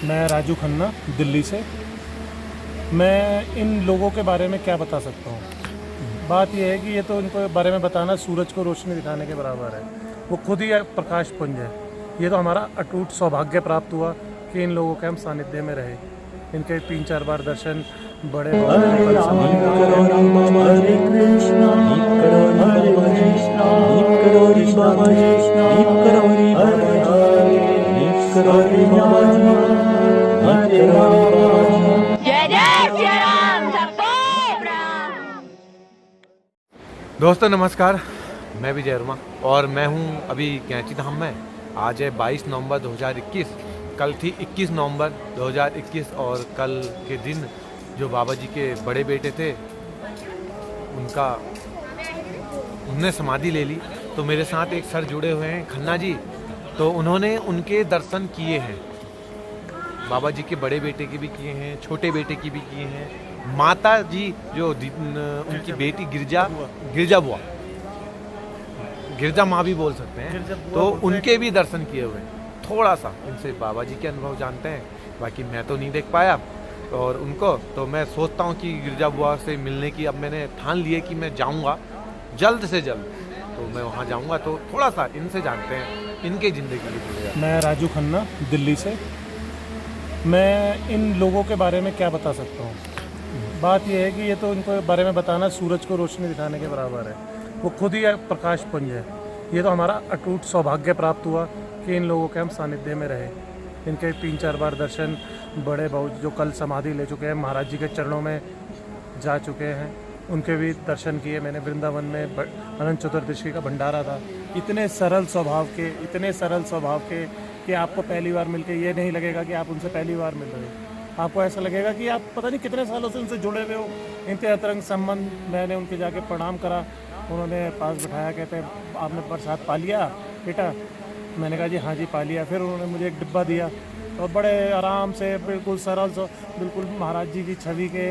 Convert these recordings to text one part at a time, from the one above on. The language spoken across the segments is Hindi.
मैं राजू खन्ना दिल्ली से। मैं इन लोगों के बारे में क्या बता सकता हूँ। बात यह है कि ये तो इनको बारे में बताना सूरज को रोशनी दिखाने के बराबर है। वो खुद ही एक प्रकाश पुंज है। ये तो हमारा अटूट सौभाग्य प्राप्त हुआ कि इन लोगों के हम सानिध्य में रहे। इनके 3-4 बार दर्शन बड़े हरे राम हरे कृष्णा हरे कृष्णा बाबा जी हरे हरे बाबा जी हरे राम। जय जय श्री राम सबको प्रणाम। दोस्तों नमस्कार, मैं विजय वर्मा और मैं हूं अभी कैंची धाम में। आज है 22 नवंबर 2021। कल थी 21 नवंबर 2021 और कल के दिन जो बाबा जी के बड़े बेटे थे उनने समाधि ले ली। तो मेरे साथ एक सर जुड़े हुए हैं खन्ना जी, तो उन्होंने उनके दर्शन किए हैं। बाबा जी के बड़े बेटे के भी किए हैं, छोटे बेटे की भी किए हैं। माता जी जो उनकी बेटी गिरजा माँ भी बोल सकते हैं, तो उनके भी दर्शन किए हुए हैं। थोड़ा सा इनसे बाबा जी के अनुभव जानते हैं, बाकी मैं तो नहीं देख पाया और उनको तो मैं सोचता हूँ कि गिरजा बुआ से मिलने की अब मैंने ठान लिए कि मैं जाऊँगा जल्द से जल्द, तो मैं वहाँ जाऊँगा। तो थोड़ा सा इनसे जानते हैं इनके ज़िंदगी की दुनिया। मैं राजू खन्ना दिल्ली से। मैं इन लोगों के बारे में क्या बता सकता हूँ। बात यह है कि ये तो इनको बारे में बताना सूरज को रोशनी दिखाने के बराबर है। वो खुद ही एक प्रकाश पुंज है। ये तो हमारा अटूट सौभाग्य प्राप्त हुआ कि इन लोगों के हम सानिध्य में रहे। इनके 3-4 बार दर्शन बड़े भाऊ जो कल समाधि ले चुके हैं, महाराज जी के चरणों में जा चुके हैं, उनके भी दर्शन किए मैंने। वृंदावन में अनंत चतुर्दशी का भंडारा था। इतने सरल स्वभाव के कि आपको पहली बार मिलके ये नहीं लगेगा कि आप उनसे पहली बार मिल रहे हो। आपको ऐसा लगेगा कि आप पता नहीं कितने सालों से उनसे जुड़े हुए हो। इनके अंतरंग संबंध। मैंने उनके जाके प्रणाम करा, उन्होंने पास बिठाया, कहते हैं आपने प्रसाद पा लिया बेटा? मैंने कहा जी हाँ जी पा लिया। फिर उन्होंने मुझे एक डिब्बा दिया और बड़े आराम से बिल्कुल सरल बिल्कुल महाराज जी की छवि के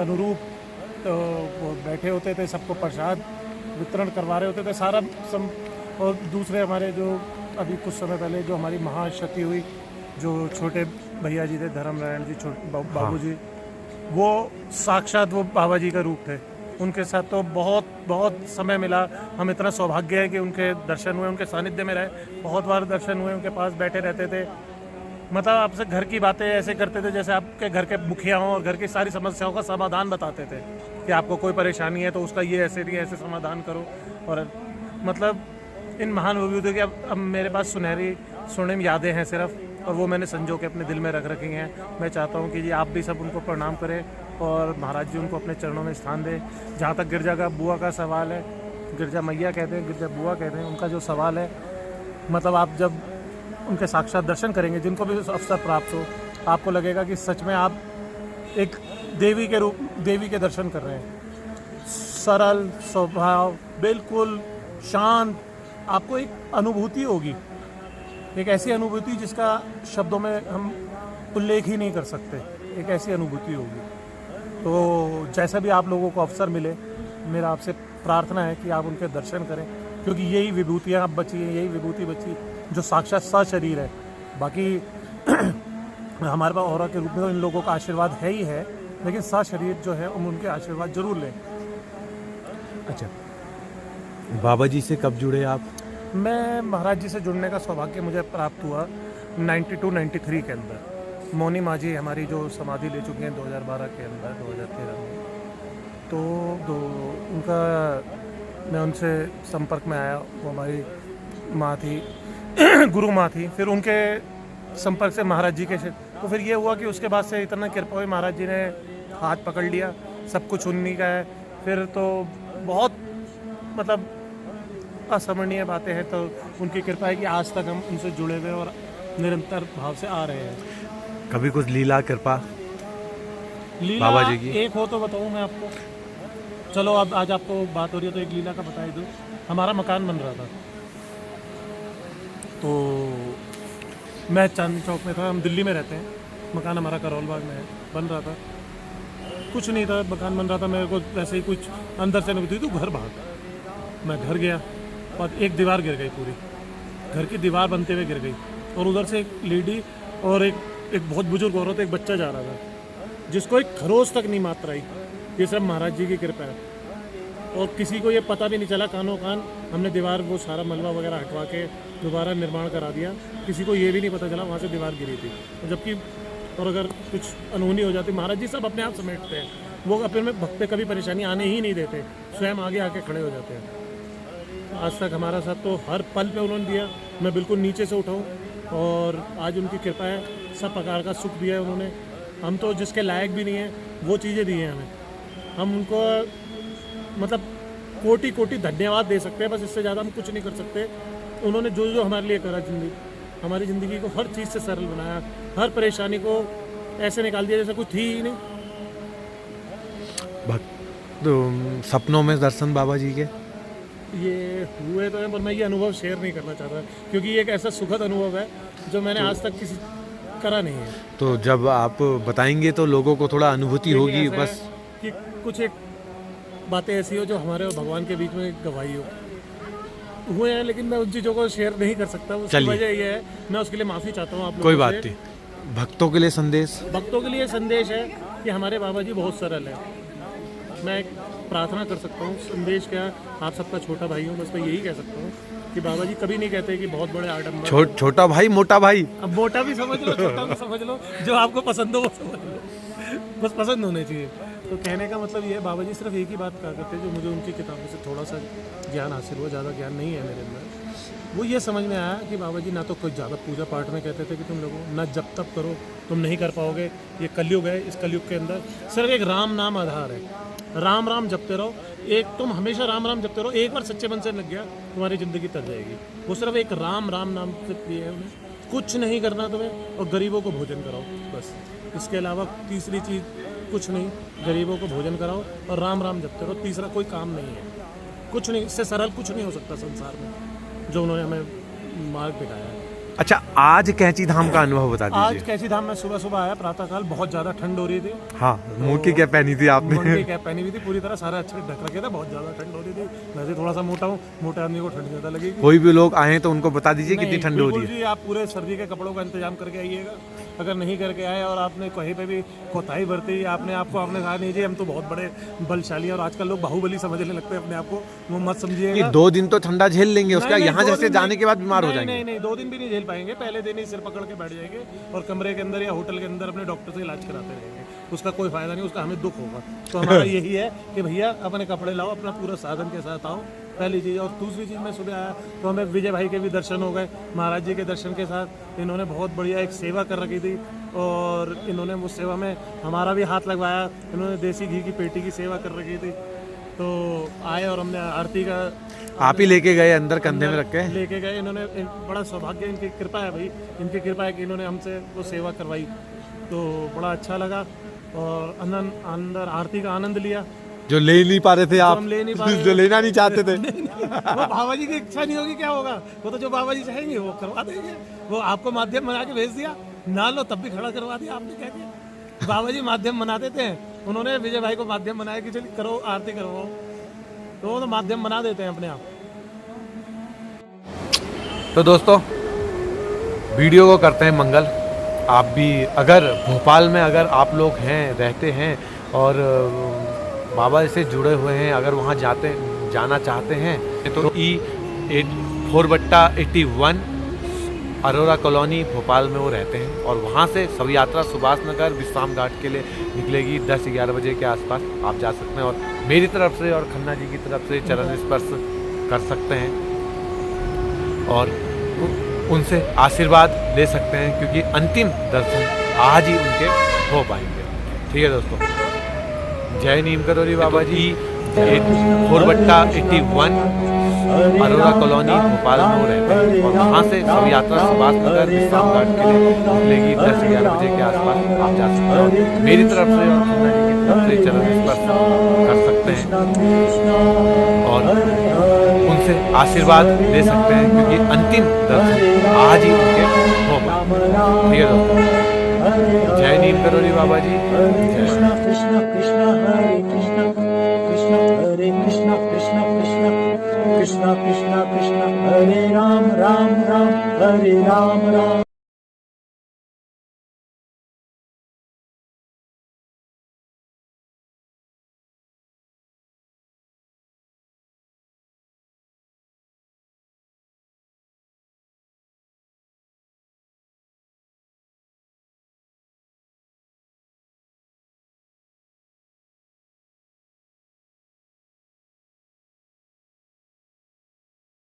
अनुरूप तो वो बैठे होते थे, सबको प्रसाद वितरण करवा रहे होते थे सारा और दूसरे हमारे जो अभी कुछ समय पहले जो हमारी महाक्षति हुई, जो छोटे भैया जी थे धर्मनारायण जी, बाबू जी, वो साक्षात वो बाबा जी का रूप थे। उनके साथ तो बहुत समय मिला। हम इतना सौभाग्य है कि उनके दर्शन हुए, उनके सानिध्य में रहे। बहुत बार दर्शन हुए, उनके पास बैठे रहते थे। मतलब आपसे घर की बातें ऐसे करते थे जैसे आपके घर के मुखिया हों और घर की सारी समस्याओं का समाधान बताते थे कि आपको कोई परेशानी है तो उसका ये ऐसे नहीं ऐसे समाधान करो। और मतलब इन महान विभूतियों की अब मेरे पास सुनहरी स्वर्णिम यादें हैं सिर्फ, और वो मैंने संजो के अपने दिल में रख रखी हैं। मैं चाहता हूँ कि जी आप भी सब उनको प्रणाम करें और महाराज जी उनको अपने चरणों में स्थान दें। जहाँ तक गिरजा का बुआ का सवाल है, गिरजा मैया कहते हैं, गिरजा बुआ कहते हैं, उनका जो सवाल है, मतलब आप जब उनके साक्षात दर्शन करेंगे, जिनको भी अवसर प्राप्त हो, आपको लगेगा कि सच में आप एक देवी के दर्शन कर रहे हैं। सरल स्वभाव, बिल्कुल शांत। आपको एक अनुभूति होगी, एक ऐसी अनुभूति जिसका शब्दों में हम उल्लेख ही नहीं कर सकते। एक ऐसी अनुभूति होगी। तो जैसा भी आप लोगों को अवसर मिले, मेरा आपसे प्रार्थना है कि आप उनके दर्शन करें, क्योंकि यही विभूतियाँ अब बची हैं, यही विभूति बची जो साक्षात सशरीर है। बाकी हमारे पास औरा के रूप में तो इन लोगों का आशीर्वाद है ही है, लेकिन सशरीर जो है उनके आशीर्वाद जरूर लें। अच्छा, बाबा जी से कब जुड़े आप? मैं महाराज जी से जुड़ने का सौभाग्य मुझे प्राप्त हुआ 92-93 के अंदर। मोनी माँ जी हमारी जो समाधि ले चुकी हैं 2012 के अंदर, 2013 में। तो उनका मैं उनसे संपर्क में आया। वो हमारी माँ थी, गुरु माँ थी। फिर उनके संपर्क से महाराज जी के तो फिर ये हुआ कि उसके बाद से इतना कृपा हुई, महाराज जी ने हाथ पकड़ लिया, सब कुछ उन्हीं का है। फिर तो बहुत मतलब असमरणीय बातें हैं। तो उनकी कृपा है कि आज तक हम उनसे जुड़े हुए और निरंतर भाव से आ रहे हैं। कभी कुछ लीला कृपा लीला बाबा जी की? एक हो तो बताऊँ मैं आपको। चलो अब आज आपको बात हो रही है तो एक लीला का बता ही दूँ। हमारा मकान बन रहा था, तो मैं चांदनी चौक में था, हम दिल्ली में रहते हैं। मकान हमारा करोल बाग में है, बन रहा था। कुछ नहीं था, मकान बन रहा था, मेरे को वैसे ही कुछ अंदर से नहीं, तू घर भाग। मैं घर गया और एक दीवार गिर गई, पूरी घर की दीवार बनते हुए गिर गई। और उधर से एक लेडी और एक एक बहुत बुजुर्ग औरत, एक बच्चा जा रहा था, जिसको एक खरोच तक नहीं मात्रा आई। ये सब महाराज जी की कृपा है। और किसी को ये पता भी नहीं चला, कानों कान हमने दीवार वो सारा मलबा वगैरह हटवा के दोबारा निर्माण करा दिया। किसी को ये भी नहीं पता चला वहाँ से दीवार गिरी थी। और जबकि और अगर कुछ अनहोनी हो जाती, महाराज जी सब अपने आप समेटते हैं। वो अपने में भक्त पे कभी परेशानी आने ही नहीं देते, स्वयं आगे आके खड़े हो जाते हैं। आज तक हमारा साथ तो हर पल पे उन्होंने दिया। मैं बिल्कुल नीचे से उठाऊँ और आज उनकी कृपा है, सब प्रकार का सुख दिया है उन्होंने। हम तो जिसके लायक भी नहीं है वो चीज़ें दी हैं हमें। हम उनको मतलब कोटि कोटि धन्यवाद दे सकते हैं, बस इससे ज़्यादा हम कुछ नहीं कर सकते। उन्होंने जो जो हमारे लिए करा, हमारी ज़िंदगी को हर चीज़ से सरल बनाया, हर परेशानी को ऐसे निकाल दिया जैसे कुछ थी ही नहीं। तो सपनों में दर्शन बाबा जी के ये हुए तो हैं, पर मैं ये अनुभव शेयर नहीं करना चाहता, क्योंकि ये एक ऐसा सुखद अनुभव है जो मैंने आज तक किसी करा नहीं है। तो जब आप बताएंगे तो लोगों को थोड़ा अनुभूति लेकिन होगी। ऐसा बस है कि कुछ एक बातें ऐसी हो जो हमारे और भगवान के बीच में गवाही हो हुए हैं, लेकिन मैं उन चीज़ों को शेयर नहीं कर सकता। उसकी चलिए। वजह ये है, मैं उसके लिए माफ़ी चाहता हूँ आप लोगों कोई से। बात नहीं। भक्तों के लिए संदेश। भक्तों के लिए संदेश है कि हमारे बाबा जी बहुत सरल है। मैं एक प्रार्थना कर सकता हूँ, संदेश क्या, आप सबका छोटा भाई हूँ, बस मैं यही कह सकता हूँ कि बाबा जी कभी नहीं कहते कि बहुत बड़े आडम्बर। छोटा भाई मोटा भाई, अब मोटा भी समझ लो, छोटा भी समझ लो, जो आपको पसंद हो वो समझ लो, बस पसंद होने चाहिए। तो कहने का मतलब ये है, बाबा जी सिर्फ एक ही बात कहा करते जो मुझे उनकी किताबों से थोड़ा सा ज्ञान हासिल हुआ, ज़्यादा ज्ञान नहीं है मेरे अंदर। वो ये समझ में आया कि बाबा जी ना तो कोई ज़्यादा पूजा पाठ में कहते थे कि तुम लोगों ना जब तब करो, तुम नहीं कर पाओगे, ये कलयुग है, इस कलयुग के अंदर सिर्फ एक राम नाम आधार है। राम राम जपते रहो, एक तुम हमेशा राम राम जपते रहो। एक बार सच्चे मन से लग गया, तुम्हारी ज़िंदगी तर जाएगी। वो सिर्फ एक राम राम नाम से प्रिय है उन्हें, कुछ नहीं करना तुम्हें, और गरीबों को भोजन कराओ बस। इसके अलावा तीसरी चीज़ कुछ नहीं, गरीबों को भोजन कराओ और राम राम जपते रहो। तीसरा कोई काम नहीं है, कुछ नहीं, इससे सरल कुछ नहीं हो सकता संसार में, जो उन्होंने हमें मार्ग दिखाया है। अच्छा, आज कैंची धाम का अनुभव बता आज दीजिए। कैसी धाम में सुबह सुबह आया, प्रातःकाल बहुत ज़्यादा ठंड हो रही थी। हाँ, मुंह की कैप पहनी थी आपने। मुंह की कैप पहनी हुई थी, पूरी तरह सारा अच्छे ढक रखे थे, बहुत ज़्यादा ठंड हो रही थी। वैसे थोड़ा सा मोटा हूँ, मोटे आदमी को ठंड ज़्यादा लगेगी। कोई भी लोग आए तो उनको बता दीजिए कितनी नहीं, ठंड हो रही बिल्कुल है। जी, आप पूरे सर्दी के कपड़ों का इंतजाम करके आइएगा। अगर नहीं करके आए और आपने कहीं पे भी कोताही बरती, आपने कहा नहीं जी हम तो बहुत बड़े बलशाली हैं, और आजकल लोग बाहुबली समझने लगते हैं अपने आप को, वो मत समझिएगा। कि 2 दिन तो ठंडा झेल लेंगे, उसका नहीं, यहाँ 2 जैसे दिन जाने नहीं, के बाद बीमार हो नहीं, जाएंगे। नहीं 2 दिन भी नहीं झेल पाएंगे। पहले दिन ही सिर पकड़ के बैठ जाएंगे और कमरे के अंदर या होटल के अंदर अपने डॉक्टर से इलाज कराते रहेंगे। उसका कोई फायदा नहीं, उसका हमें दुख होगा। तो हमारा यही है कि भैया अपने कपड़े लाओ, अपना पूरा साधन के साथ आओ, पहली चीज़। और दूसरी चीज़, मैं सुबह आया तो हमें विजय भाई के भी दर्शन हो गए, महाराज जी के दर्शन के साथ। इन्होंने बहुत बढ़िया एक सेवा कर रखी थी, और इन्होंने उस सेवा में हमारा भी हाथ लगवाया। इन्होंने देसी घी की पेटी की सेवा कर रखी थी। तो आए और हमने आरती का आप ही लेके गए अंदर कंधे में रख के। लेके गए। इन्होंने एक बड़ा सौभाग्य, इनकी कृपा है भाई, इनकी कृपा है कि इन्होंने हमसे वो सेवा करवाई, तो बड़ा अच्छा लगा। और अंदर आरती का आनंद लिया, जो ले नहीं पा रहे थे आप, हम ले नहीं पा रहे जो लेना नहीं चाहते थे। वो बाबा जी की इच्छा नहीं होगी, क्या होगा? वो तो जो बाबा जी चाहेंगे वो करवा देंगे। वो आपको माध्यम बना के भेज दिया, ना लो तब भी खड़ा करवा दिया आपने, कह दिया। बाबा जी माध्यम बना देते हैं, उन्होंने विजय भाई को माध्यम बनाया कि चलिए करो आरती करवाओ, तो वो तो माध्यम बना देते हैं अपने आप। तो दोस्तों, वीडियो को करते हैं मंगल। आप भी अगर भोपाल में अगर आप लोग हैं, रहते हैं और बाबा से जुड़े हुए हैं, अगर वहाँ जाना चाहते हैं तो E4/81 अरोरा कॉलोनी भोपाल में वो रहते हैं। और वहाँ से शव यात्रा सुभाष नगर विश्राम घाट के लिए निकलेगी 10-11 बजे के आसपास। आप जा सकते हैं और मेरी तरफ से और खन्ना जी की तरफ से चरण स्पर्श कर सकते हैं और उनसे आशीर्वाद ले सकते हैं, क्योंकि अंतिम दर्शन आज ही उनके हो पाएंगे। ठीक है दोस्तों, जय नीम करोरी बाबा जी। 4/81 अरोरा कॉलोनी भोपाल में वो रहते हैं और वहाँ से शव यात्रा सुभाष नगर विश्राम घाट के लिए निकलेगी 10-11 बजे के आसपास। आप जा सकते हैं, मेरी तरफ से और खन्ना जी की तरफ से चरण स्पर्श कर सकते हैं और उनसे आशीर्वाद ले सकते हैं, क्योंकि अंतिम दर्शन आज ही उनके हो पाएंगे। ठीक है दोस्तों, जय नीम करोरी बाबा जी। कृष्ण कृष्ण कृष्ण हरे कृष्ण कृष्ण हरे कृष्ण कृष्ण कृष्ण कृष्ण कृष्ण कृष्ण हरे राम राम राम हरे राम राम।